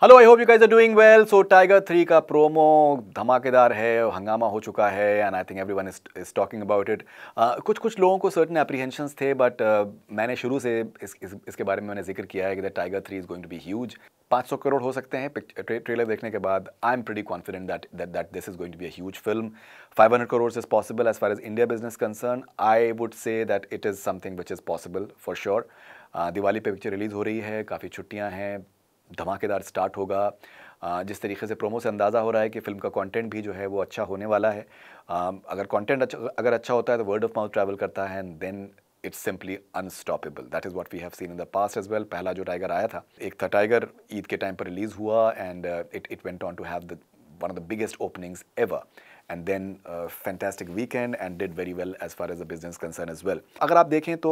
Hello, I hope you guys are doing well. So Tiger 3 का promo धमाकेदार है, हंगामा हो चुका है and I think everyone is talking about it. कुछ लोगों को सर्टेन एप्रीहेंशंस थे, बट मैंने शुरू से इसके बारे में मैंने जिक्र किया है कि Tiger 3 is going to be huge. 500 crore हो सकते हैं ट्रेलर देखने के बाद। I am pretty confident that this is going to be a huge film. 500 crore is possible as far as India business concern. I would say that it is something which is possible for sure. Diwali पे picture release हो रही है, काफ़ी छुट्टियाँ हैं, धमाकेदार start होगा। जिस तरीके से प्रोमो से अंदाज़ा हो रहा है कि फ़िल्म का कंटेंट भी जो है वो अच्छा होने वाला है। अगर कंटेंट अगर अच्छा होता है तो वर्ड ऑफ माउथ ट्रैवल करता है and then it's simply unstoppable. That is what we have seen in the past as well. पहला जो टाइगर आया था, एक था टाइगर, ईद के टाइम पर रिलीज़ हुआ and it went on to have the one of the biggest openings ever and then fantastic weekend and did very well as far as the business concern as well. अगर आप देखें तो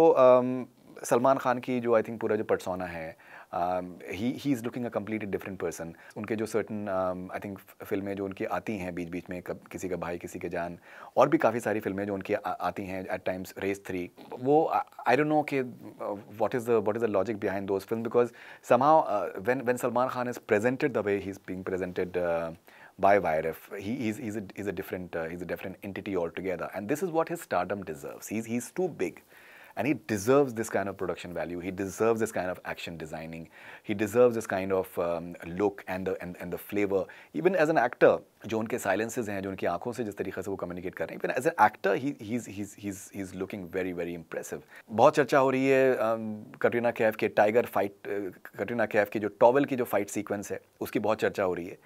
सलमान खान की जो I think पूरा जो persona है, he is looking a completely different person. उनके जो सर्टन आई थिंक फिल्में जो उनकी आती हैं बीच बीच में, किसी का भाई किसी के जान, और भी काफ़ी सारी फिल्में जो उनकी आती हैं एट टाइम्स, रेस 3, वो आई डोंट नो कि what is the logic behind those film, because somehow when Salman Khan is presented the way he is being presented by YRF, he's a different entity altogether, and this is what his stardom deserves. He's too big, and he deserves this kind of production value. He deserves this kind of action designing. He deserves this kind of look and the flavor. Even as an actor, जो उनके silences हैं, जो उनकी आंखों से जिस तरीके से वो communicate कर रहे हैं, even as an actor, he's looking very very impressive. बहुत चर्चा हो रही है कटरीना कैफ के टाइगर फाइट, कटरीना कैफ की जो टॉवेल की जो फाइट सीक्वेंस है उसकी बहुत चर्चा हो रही है.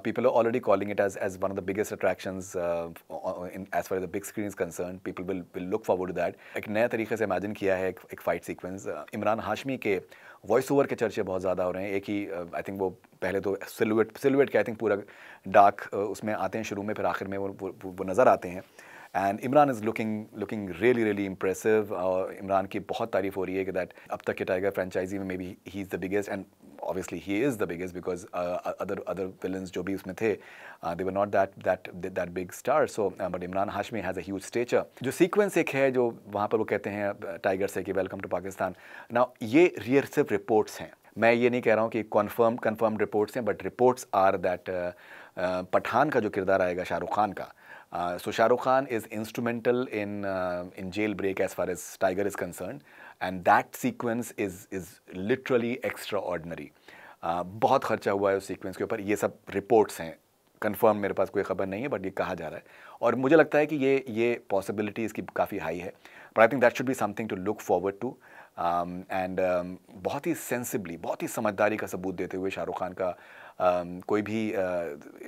People are already calling it as one of the biggest attractions as far as the big screen is concerned. People will look forward to that. एक नया तरीके से इमेजिन किया है एक फाइट सीक्वेंस. इमरान हाशमी के वॉइस ओवर के चर्चे बहुत ज़्यादा हो रहे हैं. एक ही आई थिंक वो पहले तो सिलुएट के आई थिंक पूरा डार्क उसमें आते हैं शुरू में, फिर आखिर में वो नज़र आते हैं. And Imran is looking really impressive. Imran की बहुत तारीफ हो रही है कि दैट अब तक के टाइगर फ्रेंचाइजी में may be he is the biggest, and obviously he is the biggest because other villains जो भी उसमें थे they were not that big star. So but Imran Hashmi has a huge stature. जो sequence एक है जो वहाँ पर वो कहते हैं टाइगर से कि वेलकम टू पाकिस्तान. नाउ ये सिर्फ रिपोर्ट्स हैं, मैं ये नहीं कह रहा हूँ कि कन्फर्म रिपोर्ट्स हैं, but reports are that Pathaan का जो किरदार आएगा शाहरुख खान का, so Shahrukh Khan is instrumental in jailbreak as far as Tiger is concerned, and that sequence is literally extraordinary. बहुत खर्चा हुआ है उस सीक्वेंस के ऊपर. ये सब रिपोर्ट्स हैं, कंफर्म मेरे पास कोई खबर नहीं है, बट ये कहा जा रहा है और मुझे लगता है कि ये पॉसिबिलिटी इसकी काफ़ी हाई है. But I think that should be something to look forward to. And बहुत ही सेंसिबली, बहुत ही समझदारी का सबूत देते हुए शाहरुख खान का कोई भी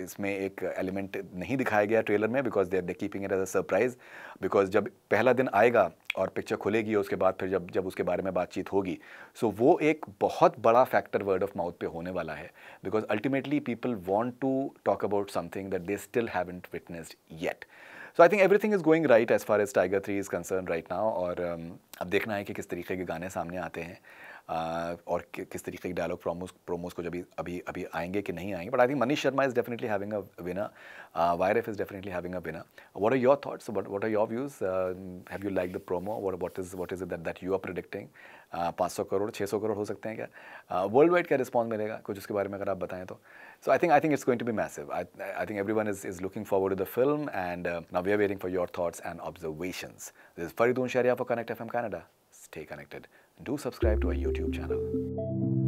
इसमें एक एलिमेंट नहीं दिखाया गया ट्रेलर में, because they keeping it as a surprise. Because जब पहला दिन आएगा और पिक्चर खुलेगी, उसके बाद फिर जब उसके बारे में बातचीत होगी, सो वो एक बहुत बड़ा फैक्टर वर्ड ऑफ माउथ पे होने वाला है. Because ultimately people want to talk about something that they still haven't witnessed yet. So I think everything is going right as far as Tiger 3 is concern right now. और अब देखना है कि किस तरीके के गाने सामने आते हैं और किस तरीके के डायलॉग प्रोमोस को जब अभी आएंगे कि नहीं आएंगे. But I think Manish Sharma is definitely having a winner. YRF is definitely having a winner. What are your thoughts, what are your views? Have you like the promo? What is it that you are predicting? 500 crore 600 crore हो सकते हैं क्या? World wide क्या response मिलेगा कुछ उसके बारे में अगर आप बताएं तो. So I think it's going to be massive. I think everyone is looking forward to the film, and now we are waiting for your thoughts and observations. This is Faridun Sharia for Connect FM Canada. Stay connected. Do subscribe to our YouTube channel.